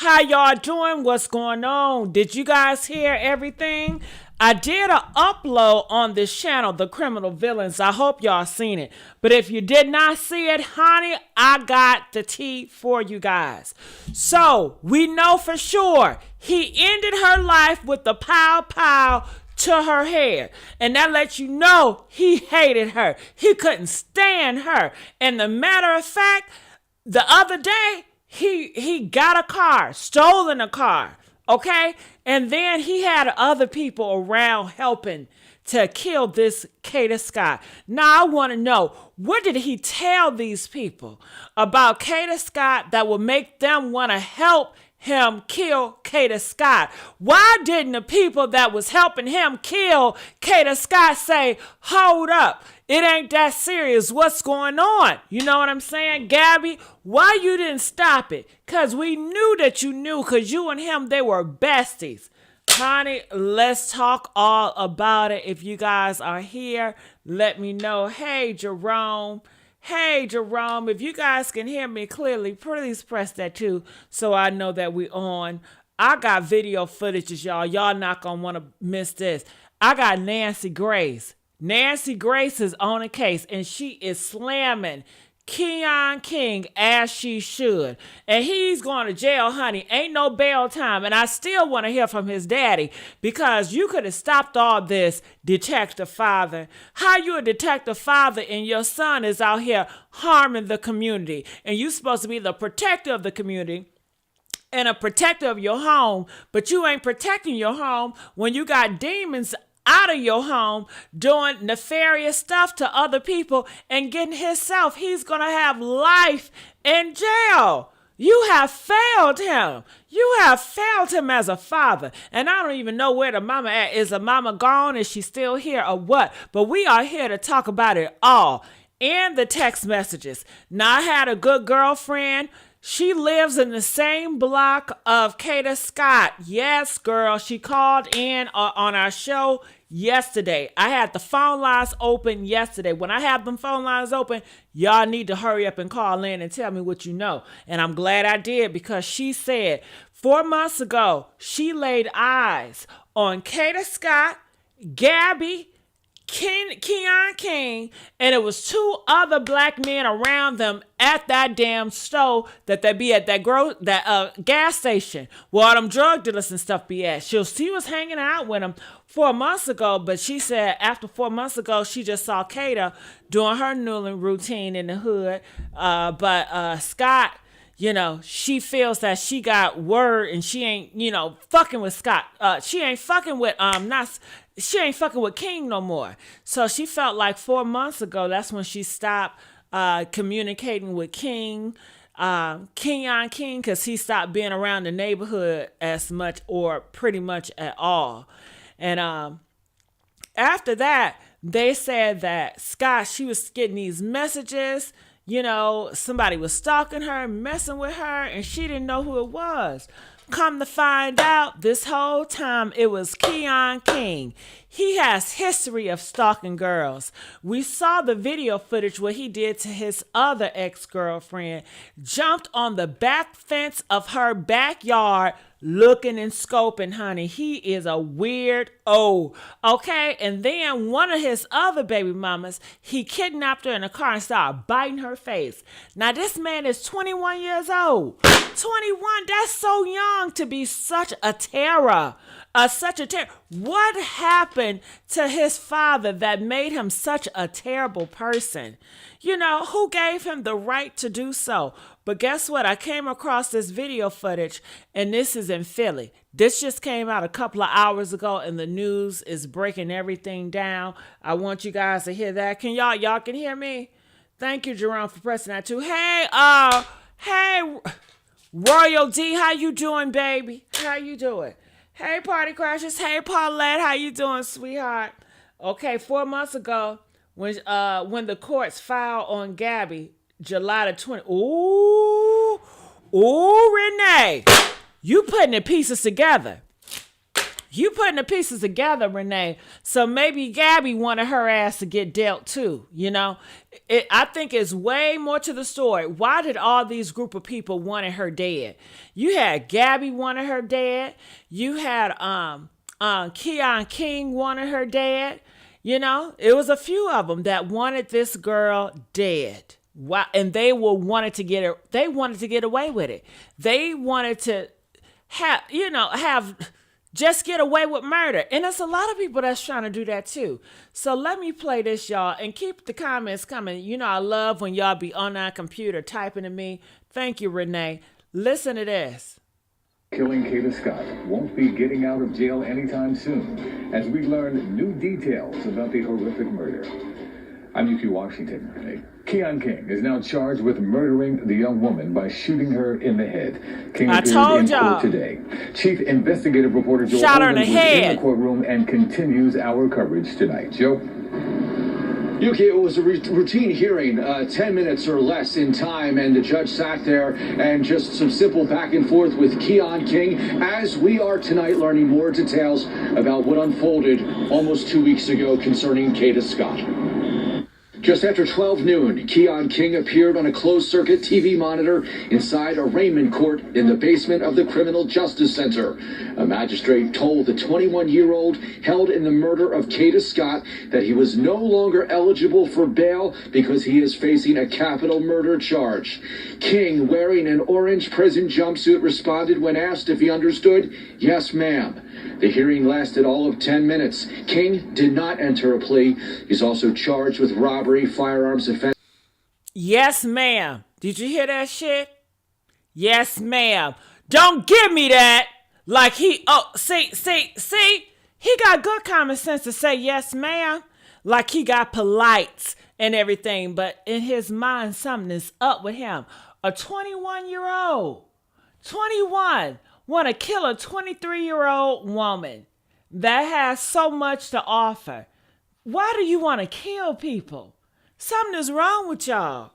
How y'all doing? What's going on? Did you guys hear everything? I did an upload on this channel, The Criminal Villains. I hope y'all seen it. But if you did not see it, honey, I got the tea for you guys. So we know for sure he ended her life with the pow pow to her head. And that lets you know he hated her. He couldn't stand her. And the matter of fact, the other day, he got a car, stolen a car, okay? And then he had other people around helping to kill this Kada Scott. Now I want to know, what did he tell these people about Kada Scott that would make them want to help him kill Kada Scott? Why didn't the people that was helping him kill Kada Scott say, hold up, it ain't that serious, what's going on? You know what I'm saying? Gabby, why you didn't stop it? Because we knew that you knew, because you and him, they were besties. Honey, let's talk all about it. If you guys are here, let me know. Hey, Jerome. Hey, Jerome, if you guys can hear me clearly, please press that too so I know that we on. I got video footages, y'all. Y'all not going to want to miss this. I got Nancy Grace. Nancy Grace is on a case, and she is slamming Keon King as she should. And he's going to jail, honey. Ain't no bail time. And I still want to hear from his daddy, because you could have stopped all this, detective father. How you a detective father and your son is out here harming the community, and you supposed to be the protector of the community and a protector of your home, but you ain't protecting your home when you got demons out of your home doing nefarious stuff to other people and getting himself. He's going to have life in jail. You have failed him. You have failed him as a father. And I don't even know where the mama at. Is the mama gone? Is she still here or what? But we are here to talk about it all. And the text messages. Now, I had a good girlfriend. She lives in the same block of Kada Scott. Yes, girl. She called in on our show yesterday. I had the phone lines open yesterday. When I have them phone lines open, y'all need to hurry up and call in and tell me what you know. And I'm glad I did, because she said 4 months ago, she laid eyes on Kada Scott, Gabby, Keon King, and it was 2 other black men around them at that damn store that they be at that gas station where all them drug dealers and stuff be at. She was hanging out with them 4 months ago, but she said after 4 months ago, she just saw Kada doing her noodling routine in the hood. But Scott, you know, she feels that she got word and she ain't, fucking with Scott. She ain't fucking with she ain't fucking with King no more. So she felt like 4 months ago, that's when she stopped communicating with Keon King, because he stopped being around the neighborhood as much or pretty much at all. And after that, they said that Scott, she was getting these messages, somebody was stalking her, messing with her, and she didn't know who it was. Come to find out, this whole time it was Keon King. He has history of stalking girls. We saw the video footage what he did to his other ex-girlfriend, jumped on the back fence of her backyard, looking and scoping, honey. He is a weirdo, okay? And then one of his other baby mamas, he kidnapped her in a car and started biting her face. Now, this man is 21 years old. 21, that's so young to be such a terror. What happened to his father that made him such a terrible person? Who gave him the right to do so? But guess what? I came across this video footage, and this is in Philly. This just came out a couple of hours ago, and the news is breaking everything down. I want you guys to hear that. Can y'all can hear me? Thank you, Jerome, for pressing that too. Hey, Royal D, how you doing, baby? How you doing? Hey, Party Crashers. Hey, Paulette, how you doing, sweetheart? Okay, 4 months ago, when the courts filed on Gabby, July the 20th. Ooh, Renee, you putting the pieces together. You putting the pieces together, Renee. So maybe Gabby wanted her ass to get dealt too. I think it's way more to the story. Why did all these group of people wanted her dead? You had Gabby wanted her dead. You had Keon King wanted her dead. It was a few of them that wanted this girl dead. Why? And they wanted to get her. They wanted to get away with it. They wanted to have just get away with murder. And there's a lot of people that's trying to do that too. So let me play this, y'all, and keep the comments coming. I love when y'all be on our computer typing to me. Thank you, Renee. Listen to this. Killing Kada Scott won't be getting out of jail anytime soon as we learn new details about the horrific murder. I'm UQ Washington. Keon King is now charged with murdering the young woman by shooting her in the head. King appeared in court today. Chief investigative reporter Joe shot her in the head. In the courtroom and continues our coverage tonight. Joe? UK, it was a routine hearing, 10 minutes or less in time, and the judge sat there and just some simple back and forth with Keon King as we are tonight learning more details about what unfolded almost 2 weeks ago concerning Kada Scott. Just after 12 noon, Keon King appeared on a closed-circuit TV monitor inside arraignment court in the basement of the Criminal Justice Center. A magistrate told the 21-year-old held in the murder of Kada Scott that he was no longer eligible for bail because he is facing a capital murder charge. King, wearing an orange prison jumpsuit, responded when asked if he understood, "Yes, ma'am." The hearing lasted all of 10 minutes. King did not enter a plea. He's also charged with robbery, firearms offense. Yes, ma'am. Did you hear that shit? Yes, ma'am. Don't give me that. Like see. He got good common sense to say yes, ma'am. Like he got polite and everything. But in his mind, something is up with him. A 21-year-old. 21. Want to kill a 23-year-old woman that has so much to offer. Why do you want to kill people? Something is wrong with y'all.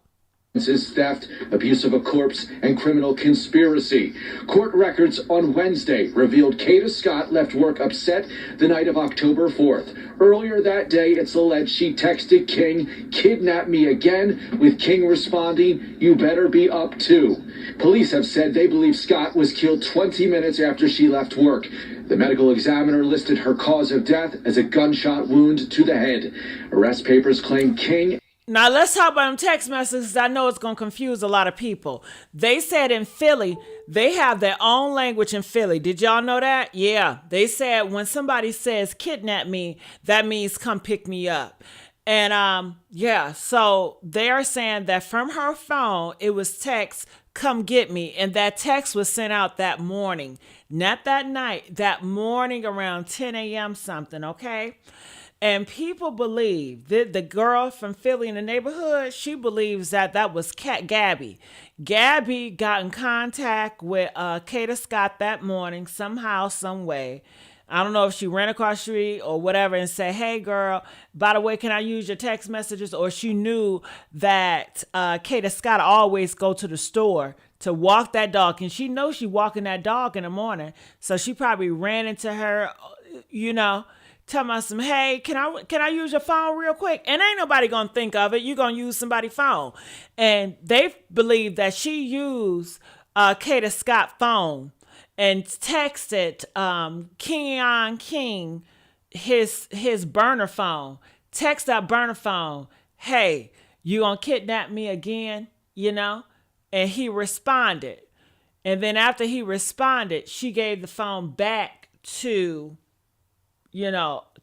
Is theft, abuse of a corpse, and criminal conspiracy. Court records on Wednesday revealed Kada Scott left work upset the night of October 4th. Earlier that day, it's alleged she texted King, "Kidnap me again," with King responding, "You better be up too." Police have said they believe Scott was killed 20 minutes after she left work. The medical examiner listed her cause of death as a gunshot wound to the head. Arrest papers claim King. Now let's talk about them text messages. I know it's going to confuse a lot of people. They said in Philly, they have their own language in Philly. Did y'all know that? Yeah. They said when somebody says kidnap me, that means come pick me up. And so they're saying that from her phone, it was text, "Come get me." And that text was sent out that morning, not that night, that morning around 10 a.m. something, okay? And people believe that the girl from Philly in the neighborhood, she believes that was Gabby. Gabby got in contact with Kada Scott that morning, somehow, some way. I don't know if she ran across the street or whatever and said, "Hey, girl, by the way, can I use your text messages?" Or she knew that Kada Scott always go to the store to walk that dog. And she knows she walking that dog in the morning. So she probably ran into her, tell me some, "Hey, can I use your phone real quick?" And ain't nobody gonna think of it. You're gonna use somebody's phone. And they believe that she used Kada Scott's phone and texted Keon King his burner phone. Text that burner phone, "Hey, you gonna kidnap me again?" And he responded. And then after he responded, she gave the phone back to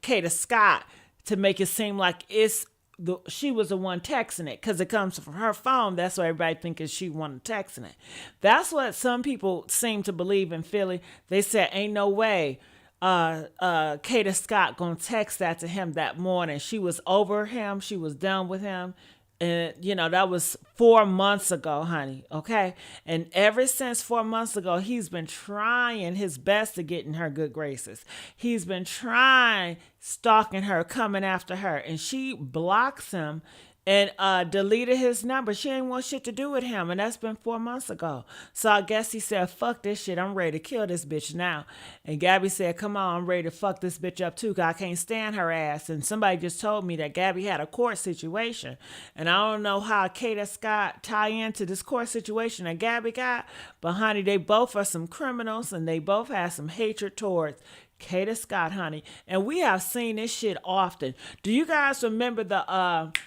Kada Scott to make it seem like she was the one texting it, because it comes from her phone. That's why everybody thinks she wanted texting it. That's what some people seem to believe in Philly. They said, ain't no way Kada Scott gonna text that to him that morning. She was over him. She was done with him. And, that was 4 months ago, honey. Okay. And ever since 4 months ago, he's been trying his best to get in her good graces. He's been stalking her, coming after her. And she blocks him and deleted his number. She ain't want shit to do with him, and that's been 4 months ago. So I guess he said, fuck this shit, I'm ready to kill this bitch now. And Gabby said, come on, I'm ready to fuck this bitch up too, because I can't stand her ass. And somebody just told me that Gabby had a court situation, and I don't know how Kada Scott tie into this court situation that Gabby got, but honey, they both are some criminals, and they both have some hatred towards Kada Scott, honey. And we have seen this shit often. Do you guys remember the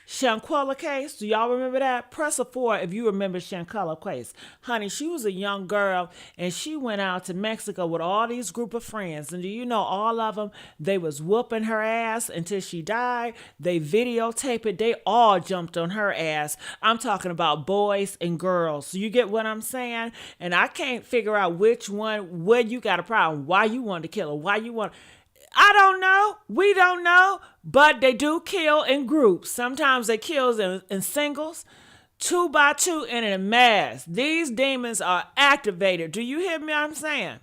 Shanquella case? Do y'all remember that? Press a 4 if you remember Shanquella case. Honey, she was a young girl, and she went out to Mexico with all these group of friends. And do you know all of them, they was whooping her ass until she died. They videotaped it. They all jumped on her ass. I'm talking about boys and girls. So you get what I'm saying? And I can't figure out which one, where you got a problem, why you wanted to kill her, why you want. I don't know. We don't know. But they do kill in groups. Sometimes they kill in singles, 2 by 2, and in mass. These demons are activated. Do you hear me? I'm saying.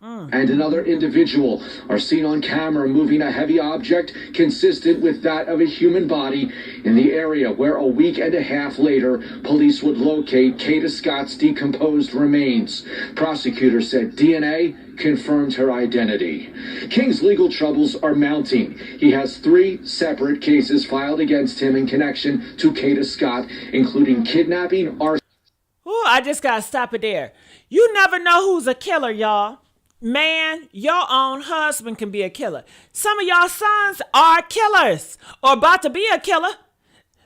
And another individual are seen on camera moving a heavy object consistent with that of a human body in the area where a week and a half later, police would locate Kada Scott's decomposed remains. Prosecutors said DNA confirmed her identity. King's legal troubles are mounting. He has 3 separate cases filed against him in connection to Kada Scott, including kidnapping, arson. Ooh, I just gotta stop it there. You never know who's a killer, y'all. Man, your own husband can be a killer. Some of y'all sons are killers or about to be a killer.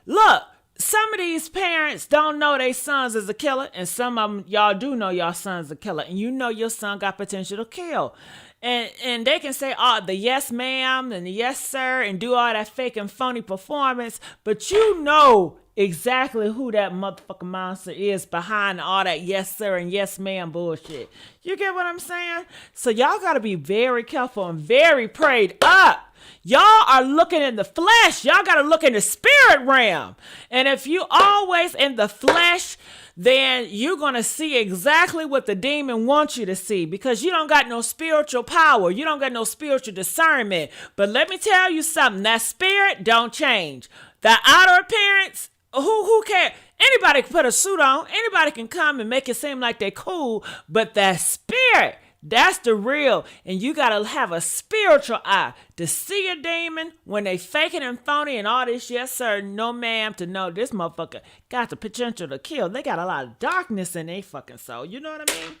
Look, some of these parents don't know their sons is a killer, and some of them, y'all do know your son's a killer, and you know your son got potential to kill. And they can say, oh, the yes ma'am and the yes sir and do all that fake and phony performance, but you know exactly who that motherfucking monster is behind all that yes sir and yes ma'am bullshit. You get what I'm saying? So y'all gotta be very careful and very prayed up. Y'all are looking in the flesh. Y'all gotta look in the spirit realm. And if you always in the flesh, then you're going to see exactly what the demon wants you to see, because you don't got no spiritual power. You don't got no spiritual discernment. But let me tell you something. That spirit don't change. The outer appearance, who cares? Anybody can put a suit on. Anybody can come and make it seem like they're cool. But that spirit, that's the real. And you got to have a spiritual eye to see a demon when they faking and phony and all this yes sir, no ma'am, to know this motherfucker got the potential to kill. They got a lot of darkness in their fucking soul. You know what I mean?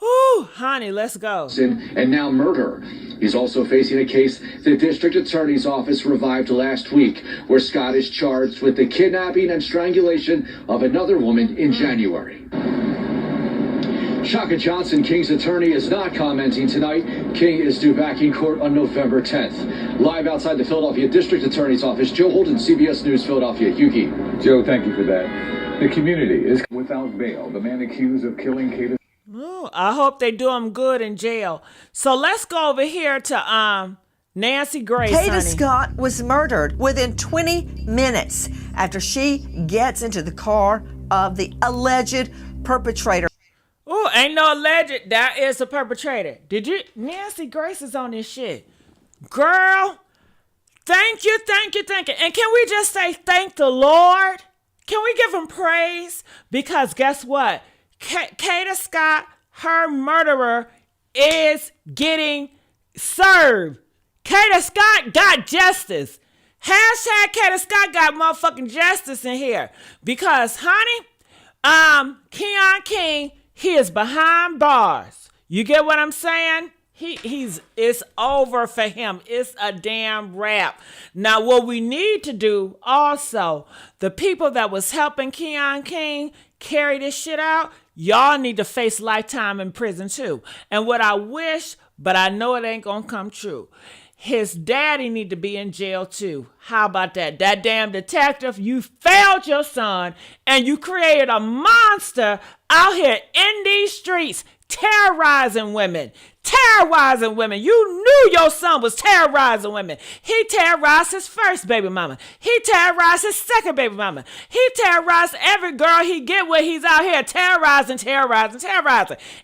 Ooh, honey, let's go. And now murder. He's also facing a case the district attorney's office revived last week, where Scott is charged with the kidnapping and strangulation of another woman in January. Shaka Johnson, King's attorney, is not commenting tonight. King is due back in court on November 10th. Live outside the Philadelphia District Attorney's office, Joe Holden, CBS News, Philadelphia. Yuki. Joe, thank you for that. The community is without bail. The man accused of killing Kada. Ooh, I hope they do him good in jail. So let's go over here to Nancy Grace. Kada Scott was murdered within 20 minutes after she gets into the car of the alleged perpetrator. Ooh, ain't no alleged. That is a perpetrator. Did you? Nancy Grace is on this shit. Girl, thank you. And can we just say thank the Lord? Can we give him praise? Because guess what? Kada Scott, her murderer, is getting served. Kada Scott got justice. Hashtag Kada Scott got motherfucking justice in here. Because, honey, Keon King, he is behind bars. You get what I'm saying? It's over for him. It's a damn wrap. Now, what we need to do also, the people that was helping Keon King carry this shit out, y'all need to face lifetime in prison too. And what I wish, but I know it ain't gonna come true, his daddy need to be in jail too. How about that? That damn detective, you failed your son and you created a monster out here in these streets terrorizing women. You knew your son was terrorizing women. He terrorized his first baby mama. He terrorized his second baby mama. He terrorized every girl he get where he's out here terrorizing.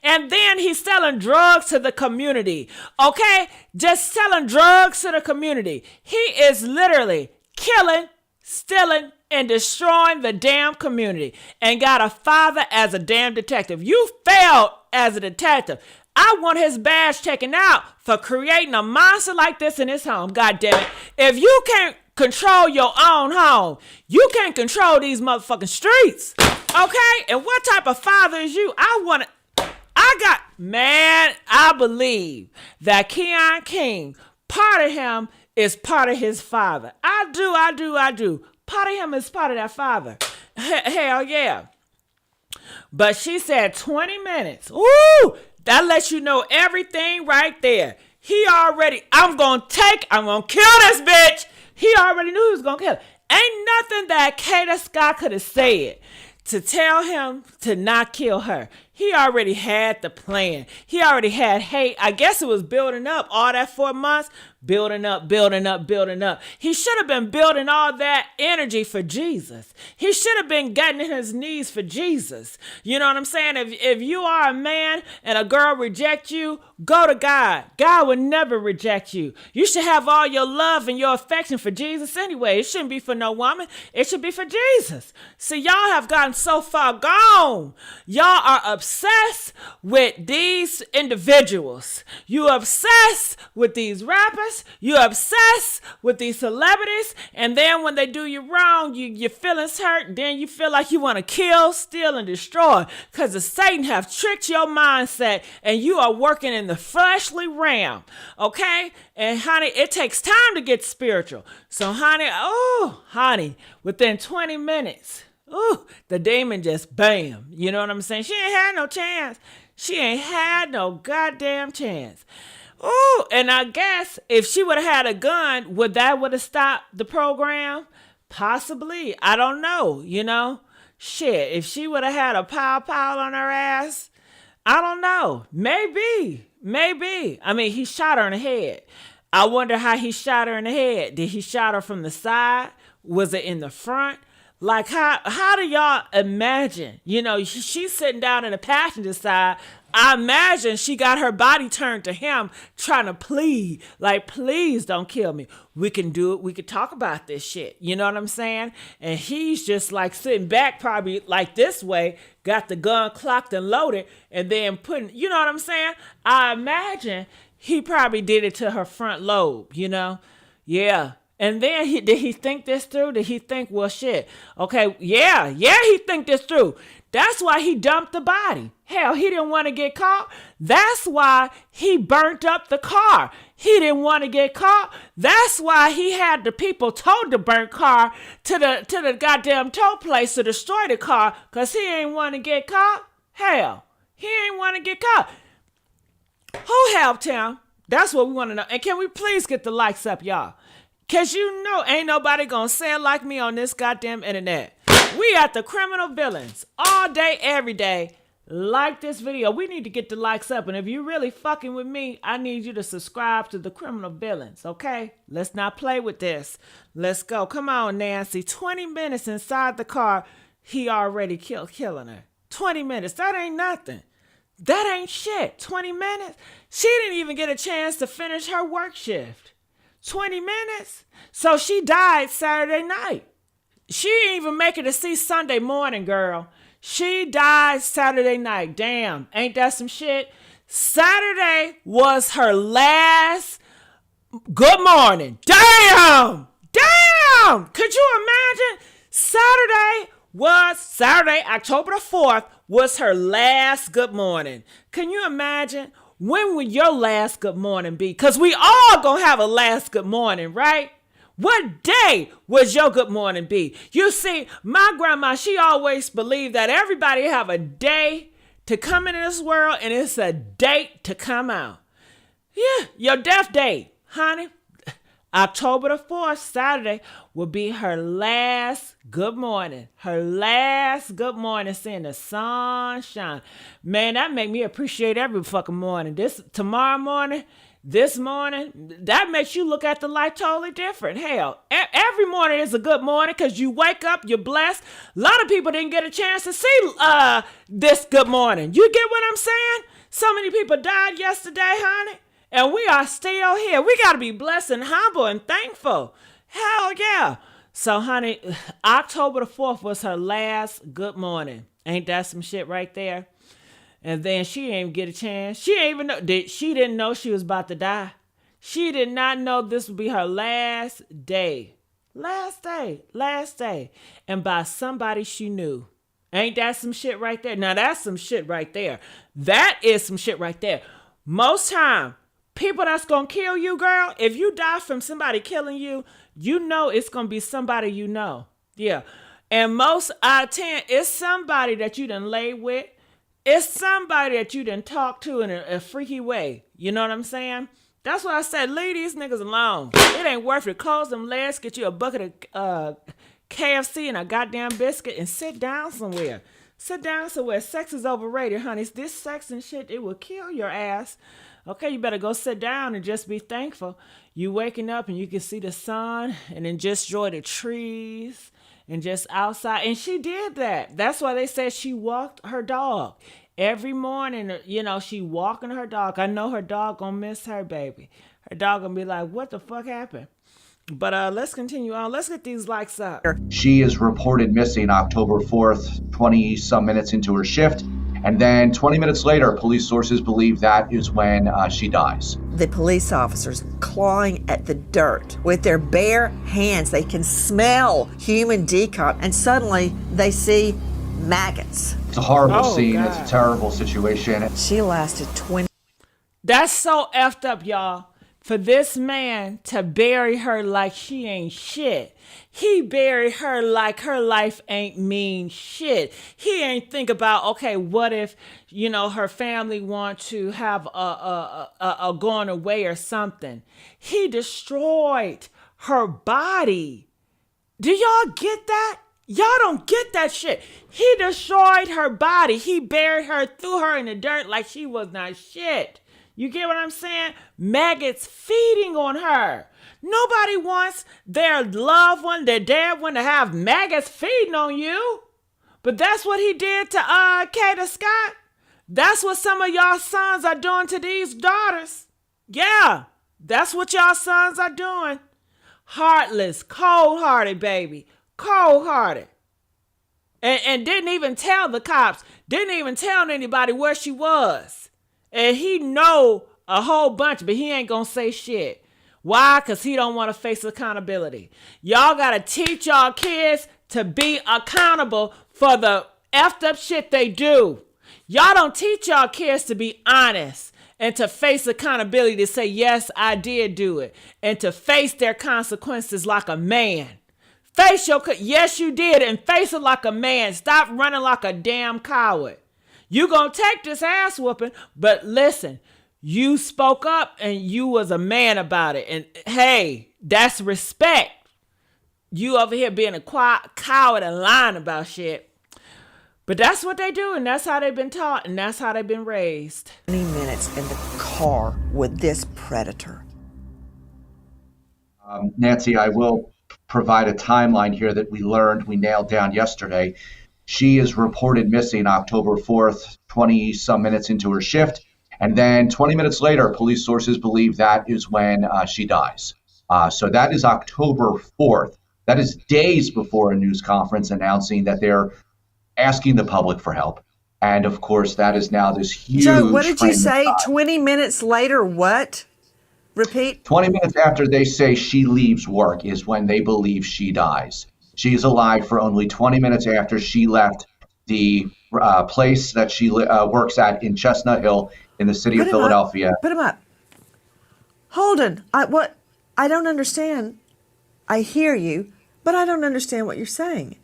And then he's selling drugs to the community. Okay? Just selling drugs to the community. He is literally killing stealing, and destroying the damn community, and got a father as a damn detective. You failed as a detective. I want his badge taken out for creating a monster like this in his home. God damn it. If you can't control your own home, you can't control these motherfucking streets. Okay? And what type of father is you? I believe that Keon King, part of him is part of his father. I do. Part of him is part of that father. Hell yeah. But she said 20 minutes. Ooh, that lets you know everything right there. I'm going to kill this bitch. He already knew he was going to kill her. Ain't nothing that Kada Scott could have said to tell him to not kill her. He already had the plan. He already had hate. I guess it was building up all that 4 months. Building up. He should have been building all that energy for Jesus. He should have been getting in his knees for Jesus. You know what I'm saying? If you are a man and a girl reject you, go to God. God would never reject you. You should have all your love and your affection for Jesus anyway. It shouldn't be for no woman. It should be for Jesus. See, y'all have gotten so far gone. Y'all are obsessed with these individuals. You obsessed with these rappers. You obsessed with these celebrities, and then when they do you wrong, your feelings hurt. Then you feel like you want to kill, steal, and destroy, because the Satan have tricked your mindset, and you are working in the fleshly realm. Okay, and honey, it takes time to get spiritual. So honey, within 20 minutes, the demon just bam. You know what I'm saying? She ain't had no chance. She ain't had no goddamn chance. Oh, and I guess if she would have had a gun, would have stopped the program? Possibly. I don't know, Shit, if she would have had a pow on her ass, I don't know. Maybe. I mean, he shot her in the head. I wonder how he shot her in the head. Did he shot her from the side? Was it in the front? Like, how do y'all imagine? She's sitting down in the passenger side. I imagine she got her body turned to him, trying to plead, like, please don't kill me. We can do it. We could talk about this shit. You know what I'm saying? And he's just like sitting back, probably like this way, got the gun clocked and loaded, and then you know what I'm saying? I imagine he probably did it to her front lobe, Yeah. And then did he think this through? Did he think, well, shit, okay, yeah, he think this through. That's why he dumped the body. Hell, he didn't want to get caught. That's why he burnt up the car. He didn't want to get caught. That's why he had the people towed the burnt car to the goddamn tow place to destroy the car, because he ain't want to get caught. Hell, he ain't want to get caught. Who helped him? That's what we want to know. And can we please get the likes up, y'all? Because ain't nobody going to say it like me on this goddamn internet. We at the Criminal Villains all day, every day. Like this video. We need to get the likes up. And if you really fucking with me, I need you to subscribe to the Criminal Villains, okay? Let's not play with this. Let's go. Come on, Nancy. 20 minutes inside the car, he already killing her. 20 minutes. That ain't nothing. That ain't shit. 20 minutes? She didn't even get a chance to finish her work shift. 20 minutes? So she died Saturday night. She didn't even make it to see Sunday morning, girl. She died Saturday night. Damn, ain't that some shit? Saturday was her last good morning. Damn! Could you imagine? Saturday, October the 4th, was her last good morning. Can you imagine? When will your last good morning be? Because we all gonna have a last good morning, right? What day was your good morning be? You see, my grandma, she always believed that everybody have a day to come into this world, and it's a date to come out. Yeah, your death date, honey. October the 4th, Saturday, will be her last good morning. Her last good morning, seeing the sun shine. Man, that make me appreciate every fucking morning. This morning, that makes you look at the life totally different. Hell, every morning is a good morning because you wake up, you're blessed. A lot of people didn't get a chance to see this good morning. You get what I'm saying? So many people died yesterday, honey. And we are still here. We got to be blessed and humble and thankful. Hell yeah. So, honey, October the 4th was her last good morning. Ain't that some shit right there? And then she didn't even get a chance. She didn't even know. She didn't know she was about to die. She did not know this would be her last day. Last day. Last day. And by somebody she knew. Ain't that some shit right there? Now, that's some shit right there. That is some shit right there. Most time, people that's going to kill you, girl, if you die from somebody killing you, you know it's going to be somebody you know. Yeah. And most out of 10, it's somebody that you done lay with. It's somebody that you done talk to in a freaky way. You know what I'm saying? That's why I said, leave these niggas alone. It ain't worth it. Close them legs, get you a bucket of KFC and a goddamn biscuit and sit down somewhere. Sit down somewhere. Sex is overrated, honey. This sex and shit, it will kill your ass. Okay, you better go sit down and just be thankful. You waking up and you can see the sun and then just enjoy the trees and just outside. And she did that. That's why they said she walked her dog. Every morning, you know, she walking her dog. I know her dog gonna miss her, baby. Her dog gonna be like, what the fuck happened? But let's continue on. Let's get these likes up. She is reported missing October 4th, 20-some minutes into her shift. And then 20 minutes later, police sources believe that is when she dies. The police officers clawing at the dirt with their bare hands. They can smell human decomp, and suddenly they see maggots. It's a horrible scene. God. It's a terrible situation. She lasted 20. That's so effed up, y'all. For this man to bury her like she ain't shit. He buried her like her life ain't mean shit. He ain't think about, okay, what if, you know, her family want to have a going away or something. He destroyed her body. Do y'all get that? Y'all don't get that shit. He destroyed her body. He buried her, threw her in the dirt like she was not shit. You get what I'm saying? Maggots feeding on her. Nobody wants their loved one, their dead one, to have maggots feeding on you. But that's what he did to Kada Scott. That's what some of y'all sons are doing to these daughters. Yeah, that's what y'all sons are doing. Heartless, cold-hearted, baby. Cold-hearted. And didn't even tell the cops. Didn't even tell anybody where she was. And he know a whole bunch, but he ain't gonna say shit. Why? Because he don't want to face accountability. Y'all gotta teach y'all kids to be accountable for the effed up shit they do. Y'all don't teach y'all kids to be honest and to face accountability, to say, yes, I did do it. And to face their consequences like a man. Face your, yes, you did, and face it like a man. Stop running like a damn coward. You gonna take this ass whooping, but listen, you spoke up and you was a man about it. And hey, that's respect. You over here being a coward and lying about shit. But that's what they do, and that's how they've been taught, and that's how they've been raised. 20 minutes in the car with this predator. Nancy, I will provide a timeline here that we nailed down yesterday. She is reported missing October 4th, 20-some minutes into her shift. And then 20 minutes later, police sources believe that is when she dies. So that is October 4th. That is days before a news conference announcing that they're asking the public for help. And of course, that is now this huge... Joe, what did you say? 20 minutes later, what? Repeat. 20 minutes after they say she leaves work is when they believe she dies. She's alive for only 20 minutes after she left the place that she works at in Chestnut Hill in the city of Philadelphia. Put him up. Hold on. I don't understand. I hear you, but I don't understand what you're saying.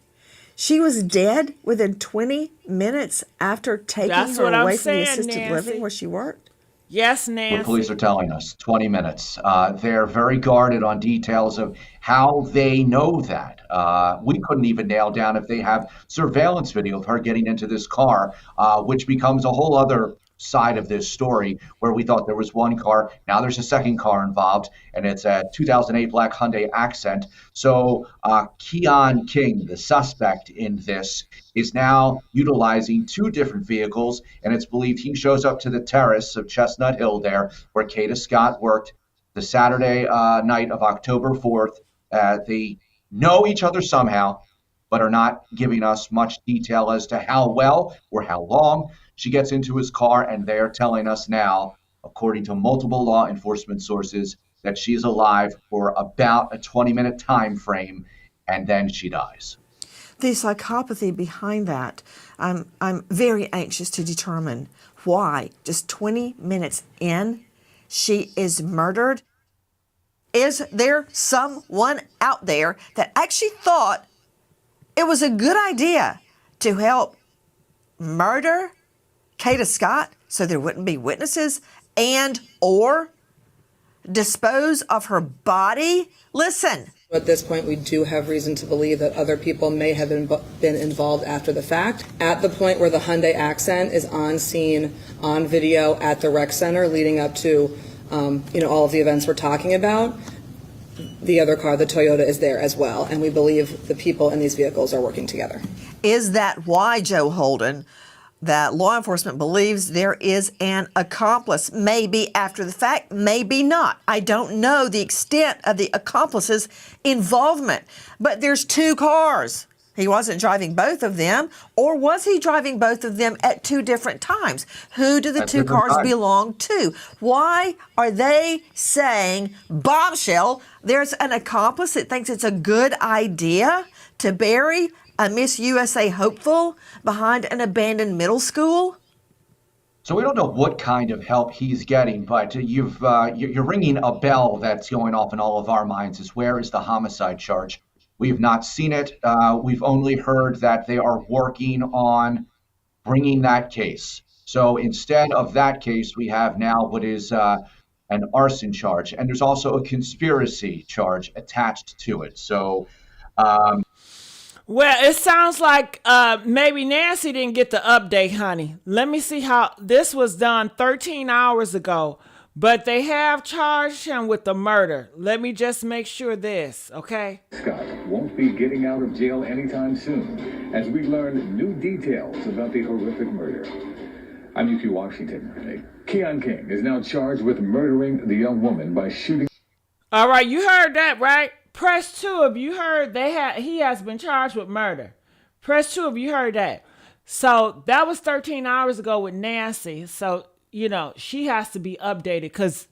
She was dead within 20 minutes after taking her away from the assisted living where she worked? Yes, Nancy. What police are telling us, 20 minutes. They're very guarded on details of how they know that. We couldn't even nail down if they have surveillance video of her getting into this car, which becomes a whole other side of this story where we thought there was one car. Now there's a second car involved, and it's a 2008 black Hyundai Accent. So Keon King, the suspect in this, is now utilizing two different vehicles, and it's believed he shows up to the terrace of Chestnut Hill there where Kada Scott worked the Saturday night of October 4th. The know each other somehow, but are not giving us much detail as to how well or how long she gets into his car. And they're telling us now, according to multiple law enforcement sources, that she's alive for about a 20-minute time frame, and then she dies. The psychopathy behind that, I'm very anxious to determine why just 20 minutes in, she is murdered. Is there someone out there that actually thought it was a good idea to help murder Kada Scott so there wouldn't be witnesses and or dispose of her body? Listen. At this point, we do have reason to believe that other people may have been involved after the fact. At the point where the Hyundai Accent is on scene, on video at the rec center leading up to all of the events we're talking about, the other car, the Toyota, is there as well. And we believe the people in these vehicles are working together. Is that why, Joe Holden, that law enforcement believes there is an accomplice? Maybe after the fact, maybe not. I don't know the extent of the accomplice's involvement. But there's two cars. He wasn't driving both of them, or was he driving both of them at two different times? Who do the two cars belong to? Why are they saying, bombshell, there's an accomplice that thinks it's a good idea to bury a Miss USA hopeful behind an abandoned middle school? So we don't know what kind of help he's getting, but you're ringing a bell that's going off in all of our minds is, where is the homicide charge? We've not seen it. We've only heard that they are working on bringing that case. So instead of that case, we have now what is an arson charge. And there's also a conspiracy charge attached to it. So, well, it sounds like maybe Nancy didn't get the update, honey. Let me see how this was done 13 hours ago. But they have charged him with the murder. Let me just make sure this, okay? Scott won't be getting out of jail anytime soon as we learn new details about the horrific murder. I'm UQ Washington. Keon King is now charged with murdering the young woman by shooting. All right, you heard that, right? Press 2 if you heard he has been charged with murder. Press 2 if you heard that. So that was 13 hours ago with Nancy. So she has to be updated because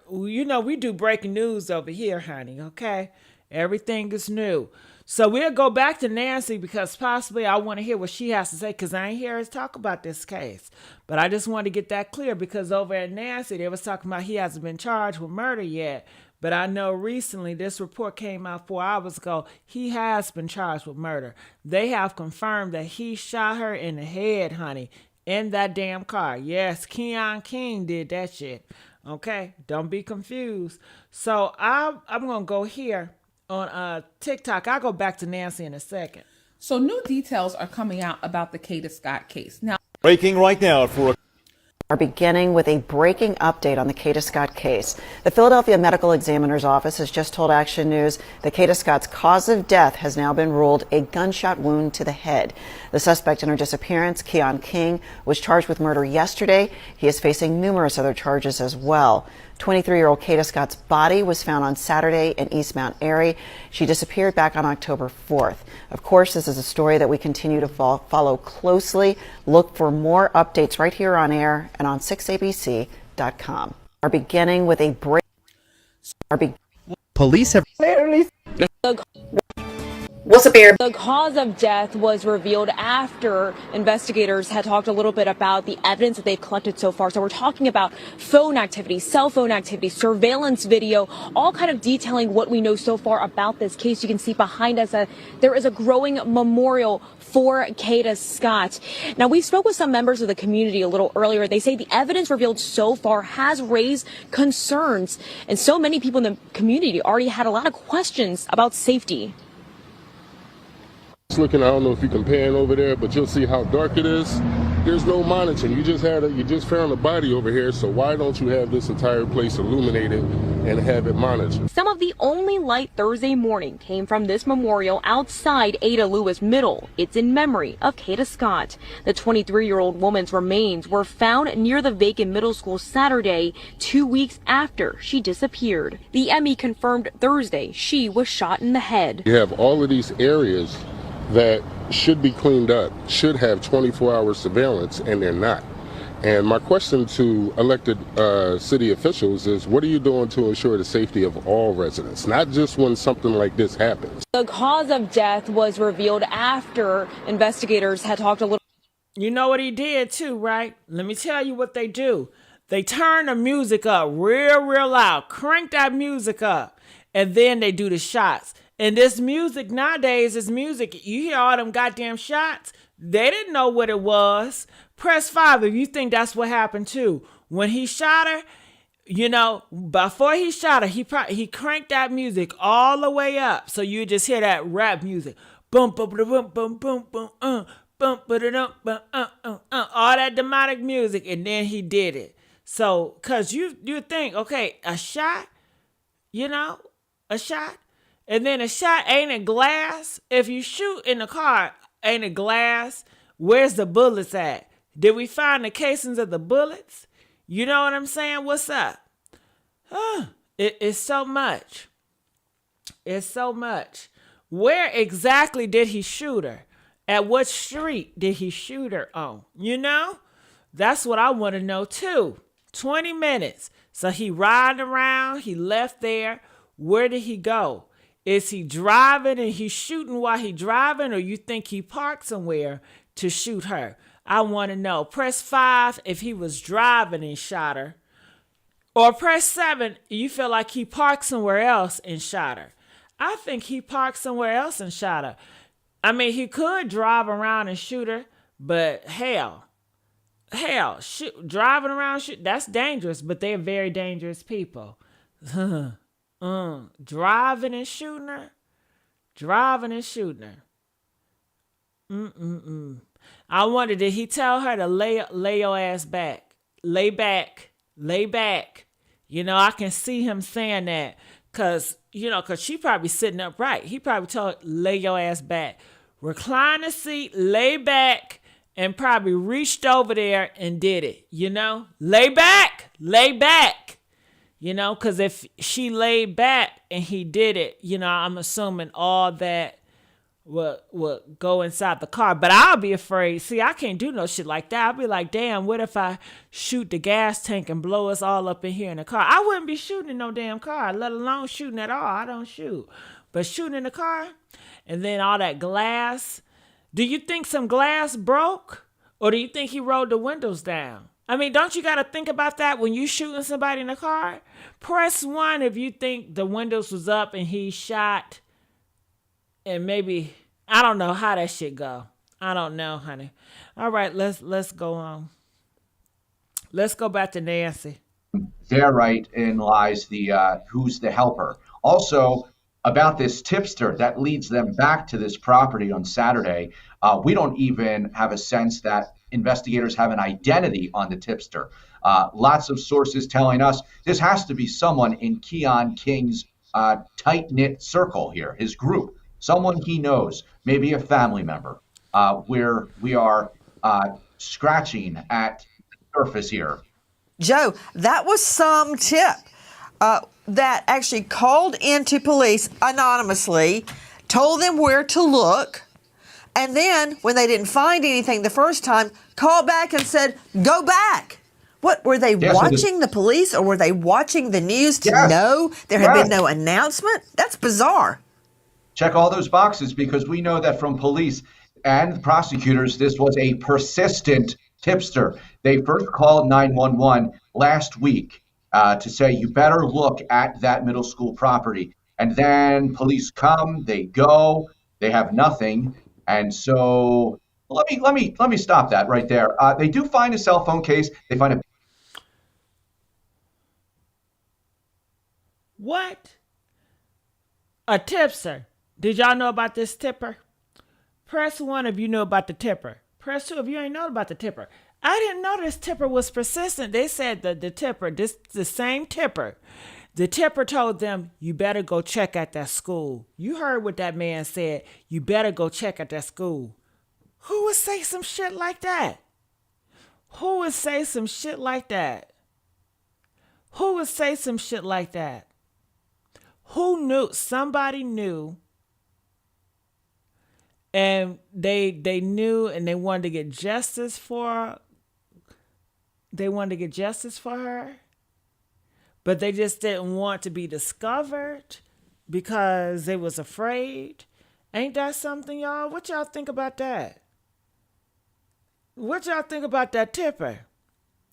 we do breaking news over here, honey. Okay. Everything is new. So we'll go back to Nancy because possibly I want to hear what she has to say because I ain't here to talk about this case. But I just want to get that clear because over at Nancy, they was talking about he hasn't been charged with murder yet. But I know recently this report came out 4 hours ago. He has been charged with murder. They have confirmed that he shot her in the head, honey. In that damn car. Yes, Keon King did that shit. Okay, don't be confused. So I'm gonna go here on TikTok. I'll go back to Nancy in a second. So new details are coming out about the Kada Scott case. Now, breaking right now for are beginning with a breaking update on the Kada Scott case. The Philadelphia Medical Examiner's Office has just told Action News that Kada Scott's cause of death has now been ruled a gunshot wound to the head. The suspect in her disappearance, Keon King, was charged with murder yesterday. He is facing numerous other charges as well. 23-year-old Kada Scott's body was found on Saturday in East Mount Airy. She disappeared back on October 4th. Of course, this is a story that we continue to follow closely. Look for more updates right here on air and on 6abc.com. Are beginning with a break. Police have What's up, Aaron? The cause of death was revealed after investigators had talked a little bit about the evidence that they've collected so far. So we're talking about phone activity, cell phone activity, surveillance video, all kind of detailing what we know so far about this case. You can see behind us there is a growing memorial for Kada Scott. Now, we spoke with some members of the community a little earlier. They say the evidence revealed so far has raised concerns, and so many people in the community already had a lot of questions about safety. Looking, I don't know if you can pan over there, but you'll see how dark it is. There's no monitoring. You just found a body over here, so why don't you have this entire place illuminated and have it monitored? Some of the only light Thursday morning came from this memorial outside Ada Lewis Middle. It's in memory of Kada Scott. The 23-year-old woman's remains were found near the vacant middle school Saturday, 2 weeks after she disappeared. The ME confirmed Thursday she was shot in the head. You have all of these areas that should be cleaned up, should have 24-hour surveillance, and they're not. And my question to elected city officials is, what are you doing to ensure the safety of all residents, not just when something like this happens? The cause of death was revealed after investigators had talked a little. You know what he did too, right? Let me tell you what they do. They turn the music up real loud, crank that music up, and then they do the shots. And this music nowadays is music. You hear all them goddamn shots. They didn't know what it was. Press 5 if you think that's what happened too. When he shot her, you know, before he shot her, he cranked that music all the way up. So you just hear that rap music. Boom, boom, boom, boom, boom, boom, boom, boom, all that demonic music. And then he did it. So, cause you think, okay, a shot, you know, a shot. And then a shot ain't a glass. If you shoot in the car, ain't a glass. Where's the bullets at? Did we find the casings of the bullets? You know what I'm saying? What's up? It's so much. It's so much. Where exactly did he shoot her? At what street did he shoot her on? You know? That's what I want to know too. 20 minutes. So he riding around. He left there. Where did he go? Is he driving and he's shooting while he driving, or you think he parked somewhere to shoot her? I want to know. Press 5 if he was driving and shot her. Or press 7 you feel like he parked somewhere else and shot her. I think he parked somewhere else and shot her. I mean, he could drive around and shoot her, but hell, driving around, that's dangerous, but they're very dangerous people. Driving and shooting her. I wonder, did he tell her to lay your ass back? Lay back. You know, I can see him saying that because she probably sitting upright. He probably told her, lay your ass back. Recline the seat, lay back, and probably reached over there and did it. You know, lay back. You know, because if she laid back and he did it, you know, I'm assuming all that would go inside the car. But I'll be afraid. See, I can't do no shit like that. I'll be like, damn, what if I shoot the gas tank and blow us all up in here in the car? I wouldn't be shooting in no damn car, let alone shooting at all. I don't shoot. But shooting in the car and then all that glass. Do you think some glass broke? Or do you think he rolled the windows down? I mean, don't you got to think about that when you shooting somebody in the car? Press 1 if you think the windows was up and he shot. And maybe, I don't know how that shit go. I don't know, honey. All right, let's go on. Let's go back to Nancy. Therein lies the who's the helper. Also, about this tipster that leads them back to this property on Saturday, we don't even have a sense that investigators have an identity on the tipster. Lots of sources telling us this has to be someone in Keon King's tight-knit circle here, his group, someone he knows, maybe a family member. Where we are scratching at the surface here. Joe, that was some tip that actually called into police anonymously, told them where to look, and then when they didn't find anything the first time, called back and said, go back. What, were they watching the police, or were they watching the news to know there had been no announcement? That's bizarre. Check all those boxes, because we know that from police and prosecutors, this was a persistent tipster. They first called 911 last week to say, you better look at that middle school property. And then police come, they go, they have nothing. And so let me stop that right there. They do find a cell phone case. They find a What? A tipster. Did y'all know about this tipper? Press 1 if you know about the tipper. Press 2 if you ain't know about the tipper. I didn't know this tipper was persistent. They said that the tipper, the same tipper, the tipper told them, you better go check at that school. You heard what that man said. You better go check at that school. Who would say some shit like that? Who would say some shit like that? Who would say some shit like that? Who knew? Somebody knew. And they knew, and they wanted to get justice for. They wanted to get justice for her, but they just didn't want to be discovered because they was afraid. Ain't that something, y'all? What y'all think about that? What y'all think about that tipper?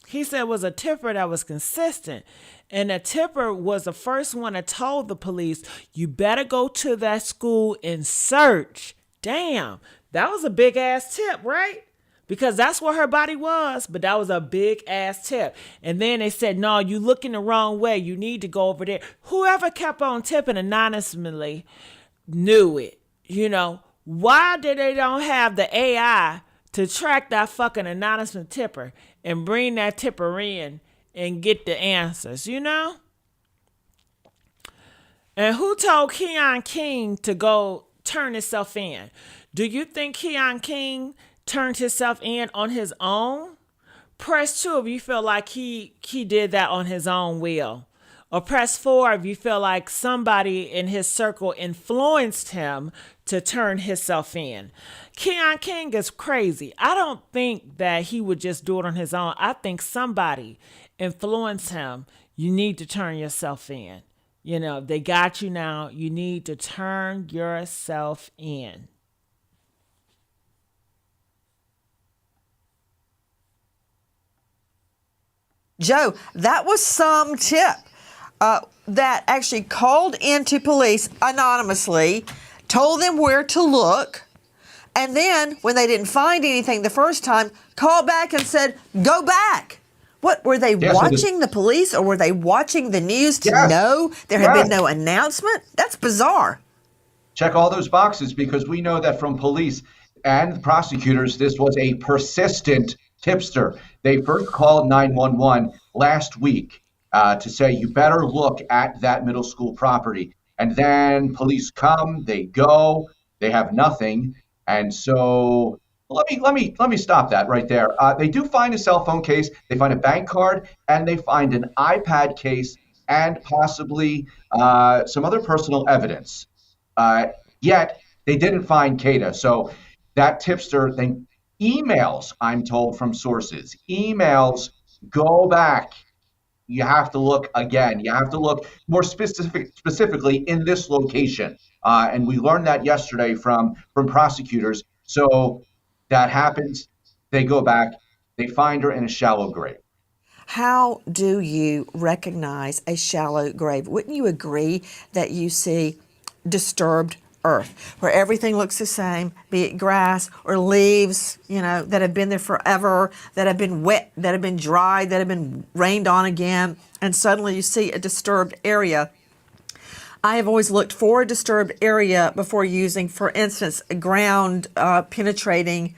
He said it was a tipper that was consistent. And the tipper was the first one that told the police, you better go to that school and search. Damn, that was a big ass tip, right? Because that's where her body was, but that was a big ass tip. And then they said, no, you looking the wrong way. You need to go over there. Whoever kept on tipping anonymously knew it. You know, why did they don't have the AI to track that fucking anonymous tipper and bring that tipper in and get the answers, you know? And who told Keon King to go turn himself in? Do you think Keon King turned himself in on his own? Press 2 if you feel like he did that on his own will. Or press 4 if you feel like somebody in his circle influenced him to turn himself in. Keon King is crazy. I don't think that he would just do it on his own. I think somebody influenced him. You need to turn yourself in. You know, they got you now. You need to turn yourself in. Joe, that was some tip that actually called into police anonymously, told them where to look, and then when they didn't find anything the first time, called back and said, go back. What, were they watching the police, or were they watching the news to know there had been no announcement? That's bizarre. Check all those boxes, because we know that from police and prosecutors, this was a persistent tipster. They first called 911 last week to say, you better look at that middle school property. And then police come, they go, they have nothing. And so let me stop that right there. They do find a cell phone case, they find a bank card, and they find an iPad case and possibly some other personal evidence. Yet they didn't find Kada. So that tipster then emails, I'm told from sources, emails, go back. You have to look again. You have to look more specifically in this location. And we learned that yesterday from prosecutors. So that happens. They go back. They find her in a shallow grave. How do you recognize a shallow grave? Wouldn't you agree that you see disturbed earth, where everything looks the same, be it grass or leaves, you know, that have been there forever, that have been wet, that have been dried, that have been rained on again, and suddenly you see a disturbed area? I have always looked for a disturbed area before using, for instance, a ground penetrating.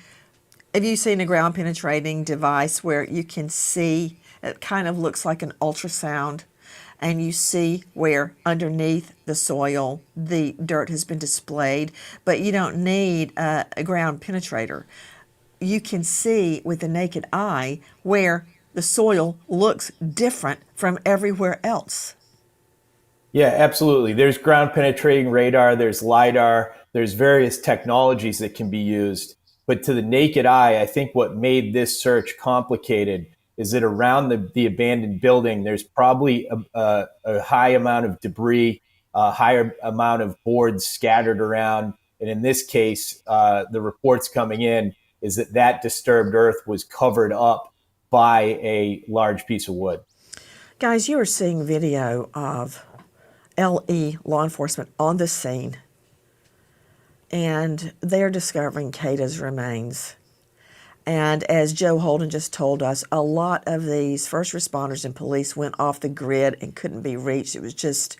Have you seen a ground penetrating device where you can see, it kind of looks like an ultrasound, and you see where underneath the soil the dirt has been displayed, but you don't need a ground penetrator. You can see with the naked eye where the soil looks different from everywhere else. Yeah, absolutely. There's ground penetrating radar, there's LiDAR, there's various technologies that can be used. But to the naked eye, I think what made this search complicated is that around the abandoned building, there's probably a high amount of debris, a higher amount of boards scattered around. And in this case, the reports coming in is that disturbed earth was covered up by a large piece of wood. Guys, you are seeing video of LE law enforcement on the scene, and they're discovering Kada's remains. And as Joe Holden just told us, a lot of these first responders and police went off the grid and couldn't be reached. It was just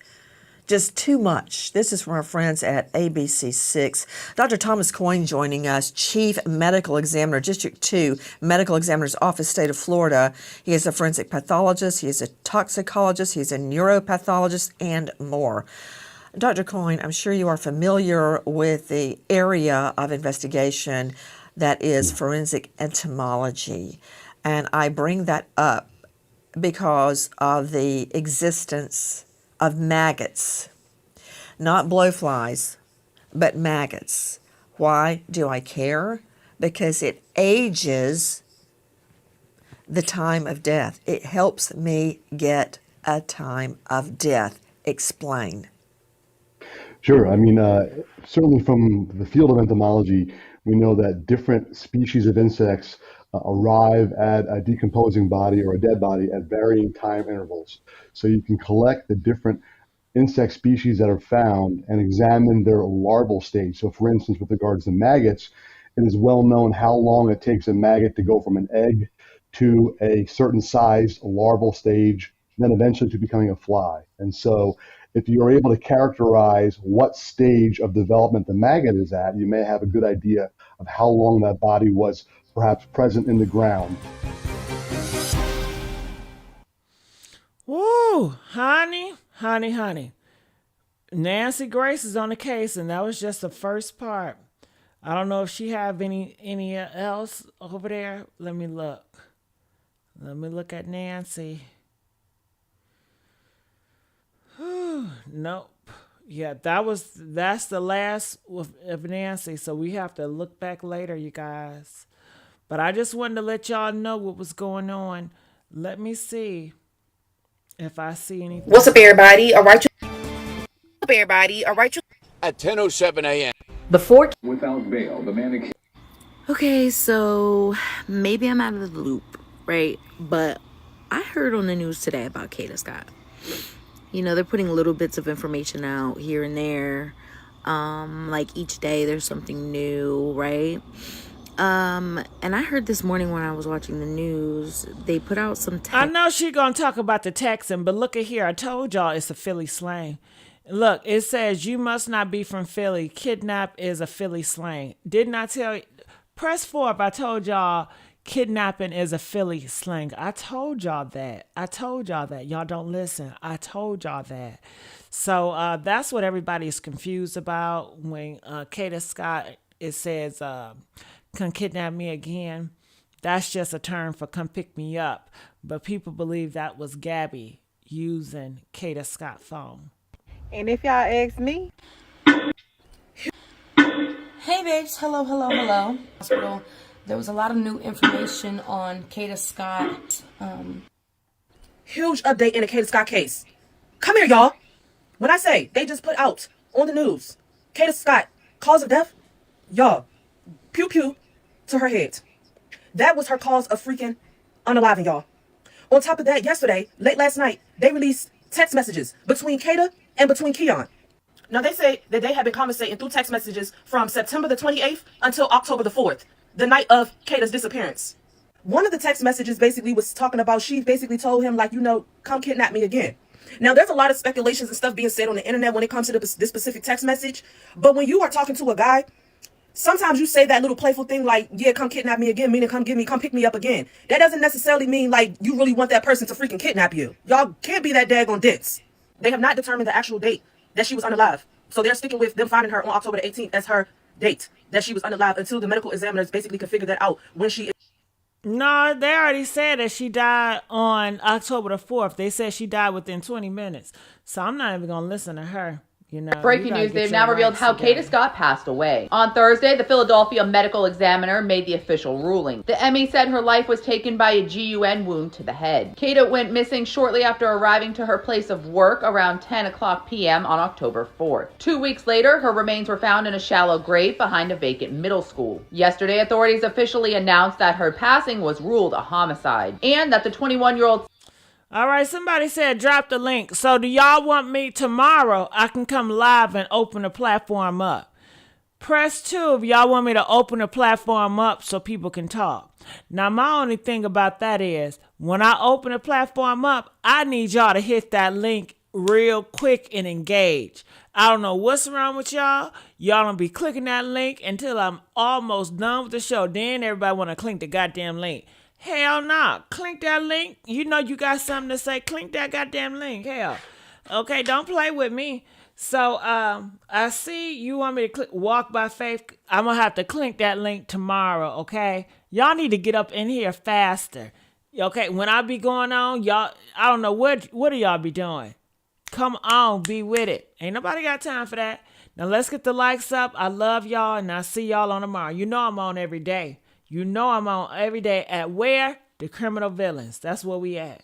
just too much. This is from our friends at ABC6. Dr. Thomas Coyne joining us, Chief Medical Examiner, District 2 Medical Examiner's Office, State of Florida. He is a forensic pathologist, he is a toxicologist, he's a neuropathologist, and more. Dr. Coyne, I'm sure you are familiar with the area of investigation that is forensic entomology. And I bring that up because of the existence of maggots, not blowflies, but maggots. Why do I care? Because it ages the time of death. It helps me get a time of death. Explain. Sure. I mean, certainly from the field of entomology, we know that different species of insects arrive at a decomposing body or a dead body at varying time intervals. So you can collect the different insect species that are found and examine their larval stage. So for instance, with regards to maggots, it is well known how long it takes a maggot to go from an egg to a certain size larval stage, then eventually to becoming a fly. And so if you're able to characterize what stage of development the maggot is at, you may have a good idea of how long that body was perhaps present in the ground. Woo, honey. Nancy Grace is on the case, and that was just the first part. I don't know if she have any else over there. Let me look. Let me look at Nancy. Nope. Yeah, that's the last of Nancy, so we have to look back later, you guys. But I just wanted to let y'all know what was going on. Let me see if I see anything. What's up, everybody? All right, At 10:07 a.m. Before. Without bail, the man. Okay, so maybe I'm out of the loop, right? But I heard on the news today about Kada Scott. You know, they're putting little bits of information out here and there. Like each day there's something new, right? And I heard this morning when I was watching the news, they put out some text. I know she gonna talk about the Texan, but look at here. I told y'all it's a Philly slang. Look, it says you must not be from Philly. Kidnap is a Philly slang. Didn't I tell you? Press 4 if I told y'all kidnapping is a Philly slang. I told y'all that. Y'all don't listen. I told y'all that. So that's what everybody is confused about when Kada Scott, it says, come kidnap me again. That's just a term for come pick me up. But people believe that was Gabby using Kada Scott phone. And if y'all ask me. Hey babes, hello. Hospital. There was a lot of new information on Kada Scott. Huge update in the Kada Scott case. Come here, y'all. When I say they just put out on the news, Kada Scott, cause of death, y'all, pew pew to her head. That was her cause of freaking unaliving, y'all. On top of that, yesterday, late last night, they released text messages between Kada and between Keon. Now, they say that they have been conversating through text messages from September the 28th until October the 4th, the night of Kada's disappearance. One of the text messages basically was talking about, she basically told him, like, you know, come kidnap me again. Now, there's a lot of speculations and stuff being said on the internet when it comes to this specific text message. But when you are talking to a guy, sometimes you say that little playful thing like, yeah, come kidnap me again, meaning come pick me up again. That doesn't necessarily mean like you really want that person to freaking kidnap you. Y'all can't be that daggone dicks. They have not determined the actual date that she was unalive. So they're sticking with them finding her on October the 18th as her date that she was unalive until the medical examiners basically can figure that out when she. No, they already said that she died on October the 4th. They said she died within 20 minutes. So I'm not even going to listen to her. You know, Breaking news, they've now revealed how Kada Scott passed away. On Thursday, the Philadelphia medical examiner made the official ruling. The ME said her life was taken by a GUN wound to the head. Kada went missing shortly after arriving to her place of work around 10 o'clock p.m. on October 4th. 2 weeks later, her remains were found in a shallow grave behind a vacant middle school. Yesterday, authorities officially announced that her passing was ruled a homicide and that the 21-year-old. All right, somebody said drop the link. So do y'all want me tomorrow? I can come live and open the platform up. Press 2 if y'all want me to open the platform up so people can talk. Now, my only thing about that is when I open the platform up, I need y'all to hit that link real quick and engage. I don't know what's wrong with y'all. Y'all don't be clicking that link until I'm almost done with the show. Then everybody want to click the goddamn link. Hell no. Click that link. You know you got something to say. Click that goddamn link. Hell. Okay, don't play with me. So I see you want me to click walk by faith. I'm going to have to click that link tomorrow, okay? Y'all need to get up in here faster. Okay, when I be going on, y'all, I don't know what do y'all be doing. Come on, be with it. Ain't nobody got time for that. Now let's get the likes up. I love y'all, and I'll see y'all on tomorrow. You know I'm on every day. You know I'm on every day at where? The Criminal Villains. That's where we at.